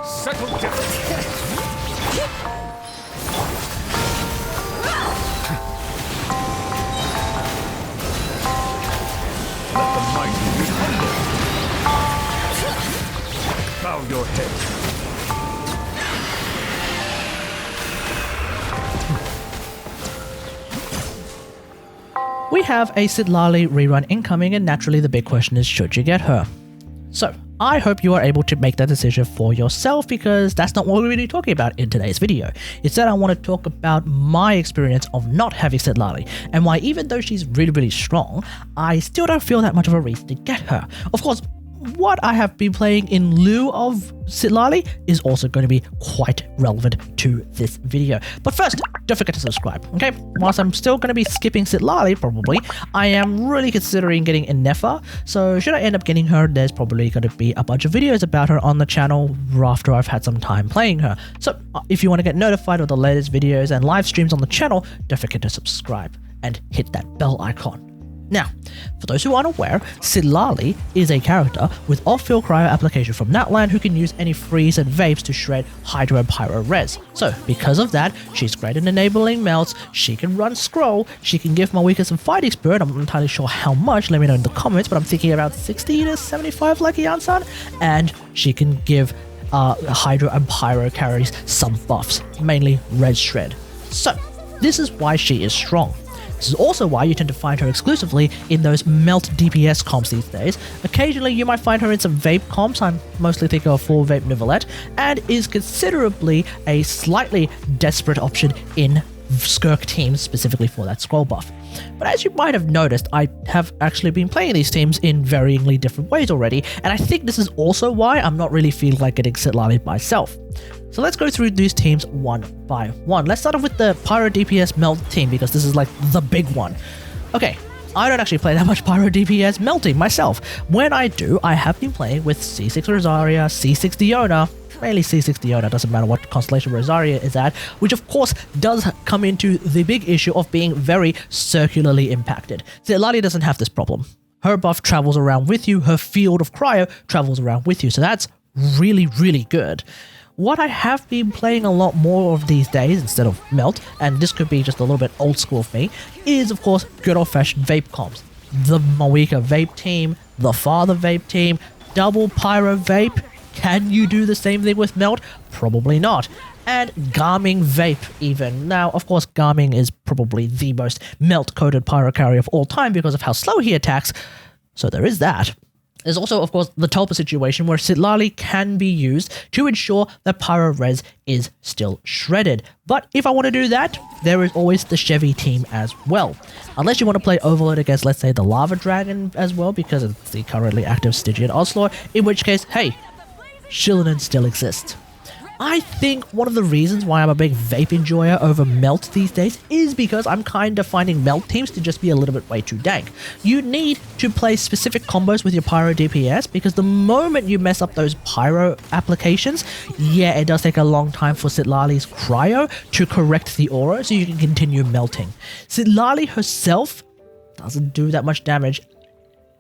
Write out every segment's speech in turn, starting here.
Settle down. Let the mighty be humble. Bow your head. We have a Citlali rerun incoming, and naturally the big question is, should you get her? So, I hope you are able to make that decision for yourself, because that's not what we're really talking about in today's video. Instead, I want to talk about my experience of not having Citlali, and why even though she's really strong, I still don't feel that much of a reason to get her. Of course, what I have been playing in lieu of Citlali is also going to be quite relevant to this video. But first, don't forget to subscribe, okay? Whilst I'm still going to be skipping Citlali, probably, I am really considering getting Nefa, so should I end up getting her, there's probably going to be a bunch of videos about her on the channel after I've had some time playing her. So if you want to get notified of the latest videos and live streams on the channel, don't forget to subscribe and hit that bell icon. Now, for those who aren't aware, Citlali is a character with off-field cryo application from Natlan who can use any freeze and vapes to shred Hydro and Pyro res. So, because of that, she's great in enabling melts, she can run scroll, she can give Malwika some fighting spirit, I'm not entirely sure how much, let me know in the comments, but I'm thinking about 60 to 75 like Yansan, and she can give Hydro and Pyro carries some buffs, mainly res shred. So, this is why she is strong. This is also why you tend to find her exclusively in those melt DPS comps these days. Occasionally you might find her in some vape comps, I'm mostly thinking of full vape Nivelette, and is considerably a slightly desperate option in Skirk teams specifically for that scroll buff. But as you might have noticed, I have actually been playing these teams in varyingly different ways already, and I think this is also why I'm not really feeling like getting Citlali myself. So let's go through these teams one by one. Let's start off with the Pyro DPS Melt team, because this is like the big one. Okay, I don't actually play that much Pyro DPS melting myself. When I do, I have been playing with C6 Rosaria, C6 Diona, mainly C6 Diona, doesn't matter what constellation Rosaria is at, which of course does come into the big issue of being very circularly impacted. Citlali doesn't have this problem. Her buff travels around with you, her field of cryo travels around with you, so that's really good. What I have been playing a lot more of these days instead of melt, and this could be just a little bit old school for me, is of course good old fashioned vape comps. The Malwika vape team, the Father vape team, double Pyro vape. Can you do the same thing with melt? Probably not. And Garming vape even. Now, of course, Garming is probably the most melt-coated pyro carrier of all time because of how slow he attacks, so there is that. There's also, of course, the Tulpa situation where Citlali can be used to ensure that Pyro Res is still shredded. But if I want to do that, there is always the Chevy team as well. Unless you want to play Overload against, let's say, the Lava Dragon as well, because it's the currently active Stygian Onslaught, in which case, hey, Shilinen still exists. I think one of the reasons why I'm a big vape enjoyer over melt these days is because I'm kind of finding melt teams to just be a little bit way too dank. You need to play specific combos with your pyro DPS, because the moment you mess up those pyro applications, yeah, it does take a long time for Citlali's cryo to correct the aura so you can continue melting. Citlali herself doesn't do that much damage,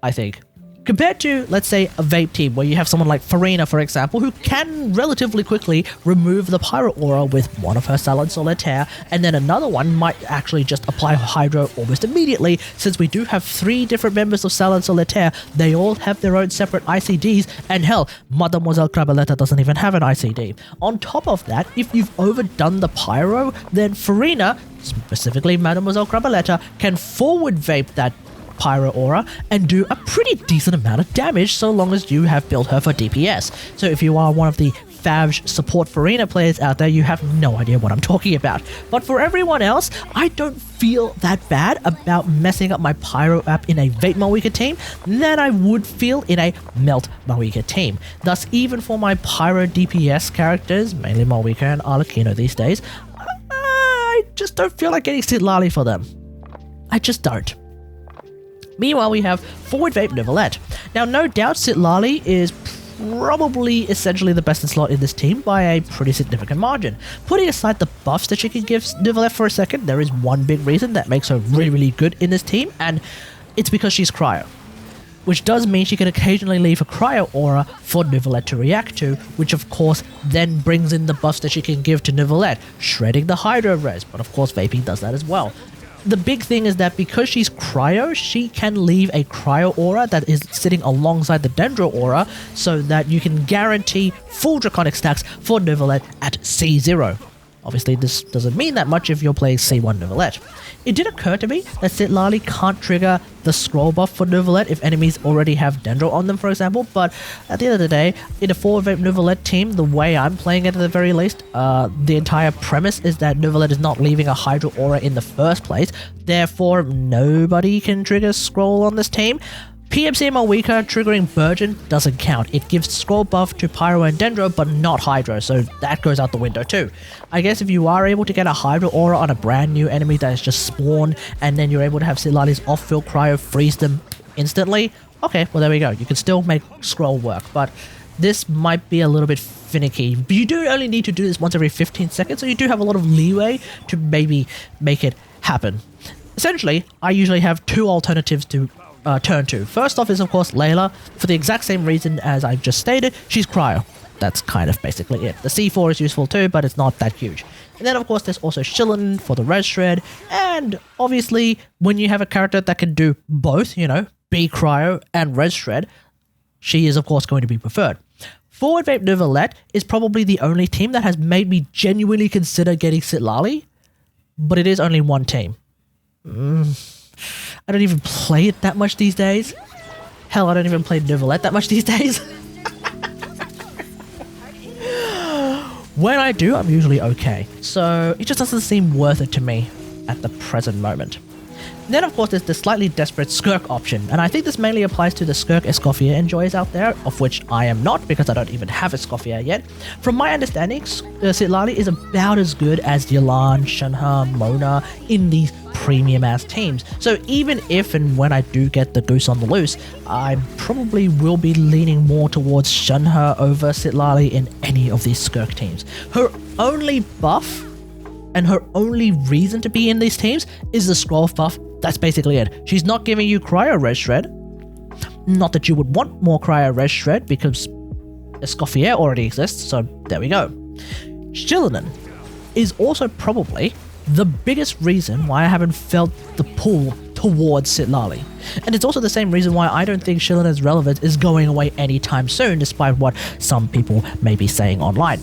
I think. Compared to, let's say, a vape team where you have someone like Farina, for example, who can relatively quickly remove the Pyro Aura with one of her Salad Solitaire, and then another one might actually just apply Hydro almost immediately. Since we do have 3 different members of Salad Solitaire, they all have their own separate ICDs, and hell, Mademoiselle Crabaletta doesn't even have an ICD. On top of that, if you've overdone the Pyro, then Farina, specifically Mademoiselle Crabaletta, can forward vape that Pyro Aura and do a pretty decent amount of damage so long as you have built her for DPS. So if you are one of the Favge support Farina players out there, you have no idea what I'm talking about. But for everyone else, I don't feel that bad about messing up my Pyro app in a Vape Malwika team than I would feel in a Melt Malwika team. Thus, even for my Pyro DPS characters, mainly Malwika and Arlecchino these days, I just don't feel like getting Citlali for them. I just don't. Meanwhile, we have forward vape Nivelette. Now, no doubt Citlali is probably essentially the best in slot in this team by a pretty significant margin. Putting aside the buffs that she can give Nivelette for a second, there is one big reason that makes her really good in this team, and it's because she's cryo. which does mean she can occasionally leave a cryo aura for Neuvillette to react to, which of course then brings in the buffs that she can give to Neuvillette, shredding the Hydro Res, but of course Vaping does that as well. The big thing is that because she's cryo, she can leave a cryo aura that is sitting alongside the Dendro aura so that you can guarantee full Draconic stacks for Neuvillette at C0. Obviously, this doesn't mean that much if you're playing C1 Neuvillette. It did occur to me that Citlali can't trigger the scroll buff for Neuvillette if enemies already have Dendro on them, for example, but at the end of the day, in a 4-vape Neuvillette team, the way I'm playing it at the very least, the entire premise is that Neuvillette is not leaving a Hydro Aura in the first place, therefore nobody can trigger scroll on this team. PMC are weaker, triggering Burgeon doesn't count. It gives scroll buff to Pyro and Dendro, but not Hydro, so that goes out the window too. I guess if you are able to get a Hydro Aura on a brand new enemy that is just spawned, and then you're able to have Citlali's off-field cryo freeze them instantly, okay, well there we go. You can still make scroll work, but this might be a little bit finicky. But you do only need to do this once every 15 seconds, so you do have a lot of leeway to maybe make it happen. Essentially, I usually have two alternatives to turn to. First off is of course Layla, for the exact same reason as I just stated, she's cryo. That's kind of basically it. The C4 is useful too, but it's not that huge. And then of course there's also Shilin for the res shred, and obviously when you have a character that can do both, you know, be cryo and res shred, she is of course going to be preferred. Forward Vape Neuvillette is probably the only team that has made me genuinely consider getting Citlali, but it is only one team. I don't even play it that much these days. Hell, I don't even play Neuvillette that much these days. When I do, I'm usually okay. So it just doesn't seem worth it to me at the present moment. Then of course there's the slightly desperate Skirk option, and I think this mainly applies to the Skirk Escoffier enjoyers out there, of which I am not because I don't even have Escoffier yet. From my understanding, Citlali is about as good as Yelan, Shenhe, Mona in these premium ass teams. So even if and when I do get the goose on the loose, I probably will be leaning more towards Shenhe over Citlali in any of these Skirk teams. Her only buff and her only reason to be in these teams is the scroll buff. That's basically it. She's not giving you cryo res shred. Not that you would want more cryo res shred because Escoffier already exists, so there we go. Shilin is also probably the biggest reason why I haven't felt the pull towards Citlali. And it's also the same reason why I don't think Shillin's relevance is going away anytime soon, despite what some people may be saying online.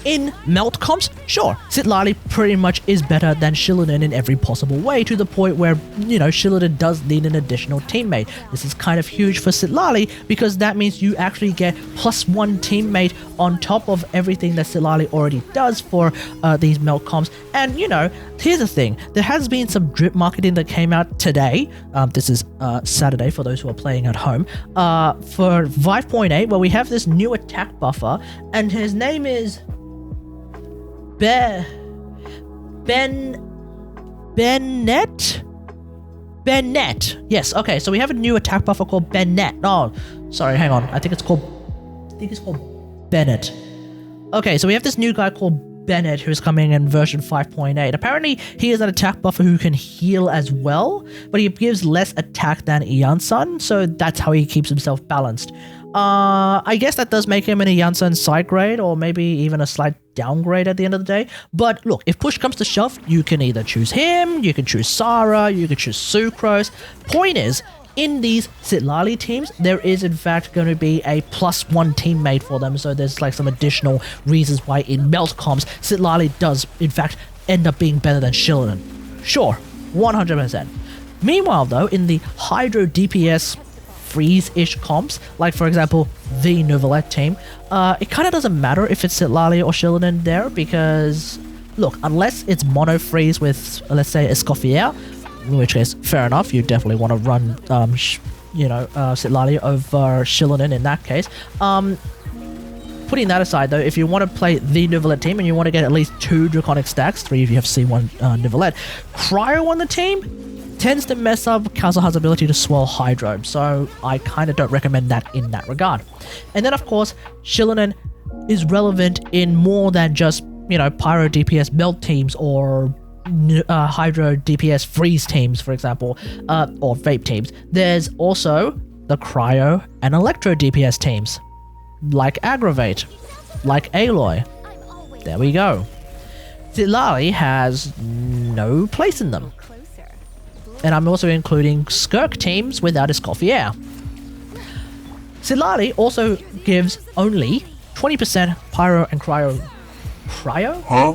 In melt comps, sure, Citlali pretty much is better than Shilin in every possible way, to the point where, you know, Shilin does need an additional teammate. This is kind of huge for Citlali because that means you actually get +1 teammate on top of everything that Citlali already does for these melt comps. And, you know, here's the thing. There has been some drip marketing that came out today. This is Saturday for those who are playing at home. For 5.8, where we have this new attack buffer, and his name is Bennett. Yes, okay, so we have a new attack buffer called Bennett. Oh, sorry, hang on. I think it's called Bennett. Okay, so we have this new guy called Bennett who's coming in version 5.8. Apparently, he is an attack buffer who can heal as well, but he gives less attack than Iansun, so that's how he keeps himself balanced. I guess that does make him an Iansun side grade, or maybe even a slight downgrade at the end of the day. But look, if push comes to shove, you can either choose him, you can choose Sarah, you can choose Sucrose. Point is, in these Citlali teams, there is in fact going to be a +1 teammate for them, so there's like some additional reasons why in melt comps, Citlali does in fact end up being better than Shilin. Sure, 100%. Meanwhile though, in the Hydro DPS freeze-ish comps, like for example the Neuvillette team, it kind of doesn't matter if it's Citlali or Shilin there, because look, unless it's mono freeze with, let's say, Escoffier, in which case fair enough, you definitely want to run Citlali over Shilin in that case. Putting that aside though, if you want to play the Neuvillette team and you want to get at least 2 Draconic stacks, 3 if you have C1 Neuvillette, Cryo on the team tends to mess up Kazuha's ability to swirl Hydro, so I kind of don't recommend that in that regard. And then of course, Shilin is relevant in more than just, you know, Pyro DPS melt teams or Hydro DPS freeze teams, for example, or vape teams. There's also the Cryo and Electro DPS teams, like Aggravate, like Aloy. There we go. Citlali has no place in them. And I'm also including Skirk teams without Escoffier. Citlali also gives only 20% Pyro and Cryo. Cryo? Huh?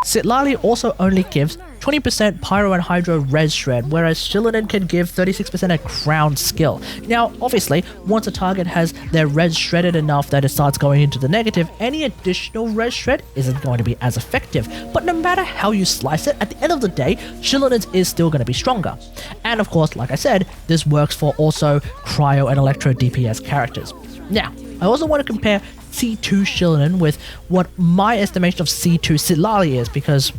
Citlali also only gives 20% Pyro and Hydro Res Shred, whereas Shillinan can give 36% a Crown skill. Now, obviously, once a target has their Res shredded enough that it starts going into the negative, any additional Res Shred isn't going to be as effective. But no matter how you slice it, at the end of the day, Shillinan's is still going to be stronger. And of course, like I said, this works for also Cryo and Electro DPS characters. Now, I also want to compare C2 Shillinan with what my estimation of C2 Citlali is, because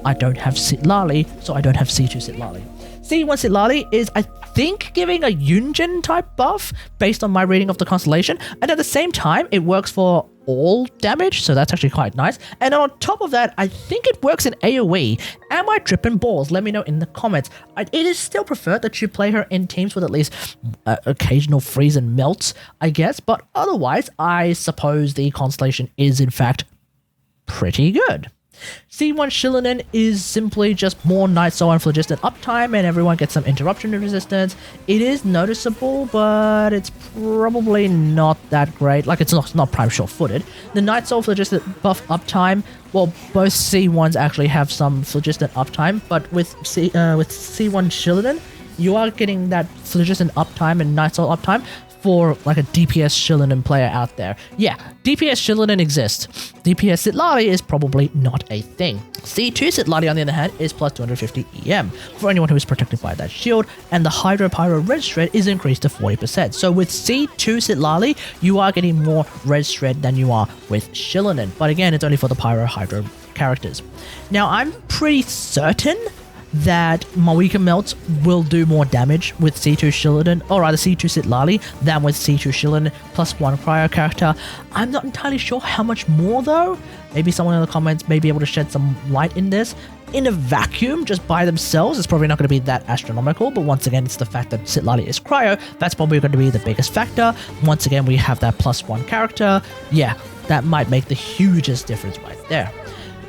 I don't have Citlali, so I don't have C2 Citlali. C1 Citlali is, I think, giving a Yunjin type buff based on my reading of the constellation, and at the same time, it works for all damage, so that's actually quite nice. And on top of that, I think it works in AoE. Am I tripping balls? Let me know in the comments. It is still preferred that you play her in teams with at least occasional freeze and melts, I guess, but otherwise, I suppose the constellation is in fact pretty good. C1 Shillinan is simply just more Night Soul and Phlogiston uptime, and everyone gets some interruption resistance. It is noticeable, but it's probably not that great. Like, it's not prime short-footed. The Night Soul Phlogiston buff uptime, well, both C1s actually have some Phlogiston uptime, but with C1 Shillinan, you are getting that Phlogiston uptime and Night Soul uptime for like a DPS Shillinan player out there. Yeah, DPS Shillinan exists. DPS Citlali is probably not a thing. C2 Citlali, on the other hand, is plus 250 EM for anyone who is protected by that shield, and the Hydro Pyro Red Shred is increased to 40%. So with C2 Citlali, you are getting more Red Shred than you are with Shillinan. But again, it's only for the Pyro Hydro characters. Now, I'm pretty certain that Mawika Melts will do more damage with C2 Shillinan, or rather C2 Citlali, than with C2 Shillinan plus one Cryo character. I'm not entirely sure how much more though. Maybe someone in the comments may be able to shed some light in this. In a vacuum, just by themselves, it's probably not going to be that astronomical, but once again, it's the fact that Citlali is Cryo, that's probably going to be the biggest factor. Once again, we have that plus one character. Yeah, that might make the hugest difference right there.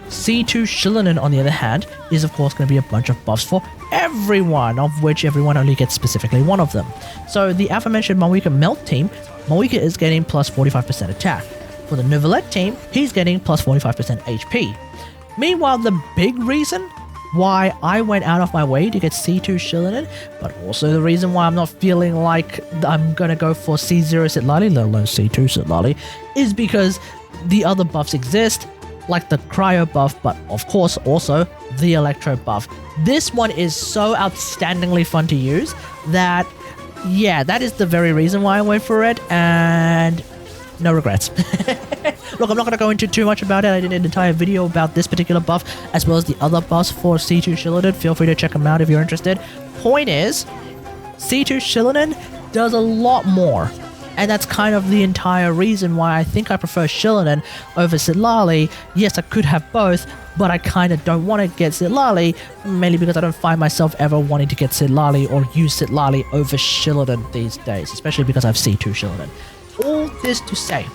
C2 Shillinan, on the other hand, is of course going to be a bunch of buffs for everyone, of which everyone only gets specifically one of them. So the aforementioned Mawika Melt team, Mawika is getting plus 45% attack. For the Neuvillette team, he's getting plus 45% HP. Meanwhile, the big reason why I went out of my way to get C2 Shillinan, but also the reason why I'm not feeling like I'm going to go for C0 Citlali, let alone C2 Citlali, is because the other buffs exist, like the Cryo buff, but of course also the Electro buff. This one is so outstandingly fun to use that, yeah, that is the very reason why I went for it, and no regrets. Look, I'm not going to go into too much about it. I did an entire video about this particular buff, as well as the other buffs for C2 Shillinan. Feel free to check them out if you're interested. Point is, C2 Shillinan does a lot more. And that's kind of the entire reason why I think I prefer Shillinan over Citlali. Yes, I could have both, but I kind of don't want to get Citlali, mainly because I don't find myself ever wanting to get Citlali or use Citlali over Shillinan these days, especially because I have C2 Shillinan. All this to say,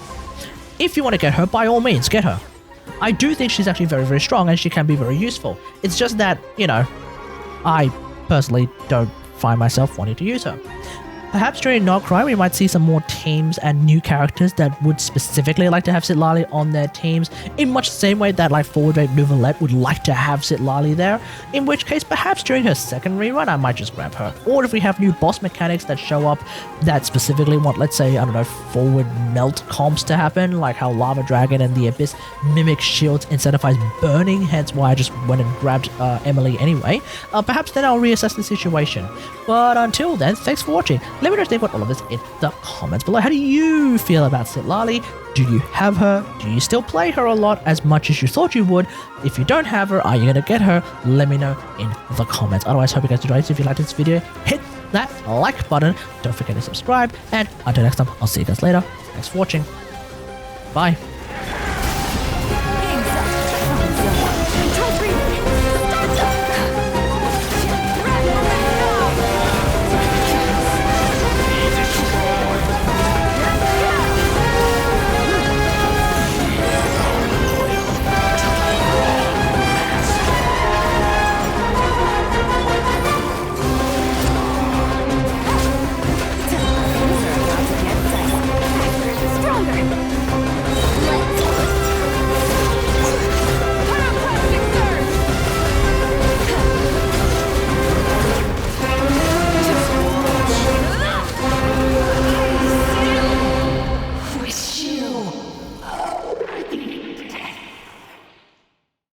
if you want to get her, by all means, get her. I do think she's actually very, very strong, and she can be very useful. It's just that, you know, I personally don't find myself wanting to use her. Perhaps during Nocry, we might see some more teams and new characters that would specifically like to have Citlali on their teams, in much the same way that like Forward Wave Neuvillette would like to have Citlali there, in which case perhaps during her second rerun I might just grab her. Or if we have new boss mechanics that show up that specifically want, let's say, I don't know, forward melt comps to happen, like how Lava Dragon and the Abyss mimic shields incentivize burning, hence why I just went and grabbed Emily anyway, perhaps then I'll reassess the situation. But until then, thanks for watching. Let me know your take on all of this in the comments below. How do you feel about Citlali? Do you have her? Do you still play her a lot, as much as you thought you would? If you don't have her, are you going to get her? Let me know in the comments. Otherwise, hope you guys enjoyed. If you liked this video, hit that like button. Don't forget to subscribe. And until next time, I'll see you guys later. Thanks for watching. Bye.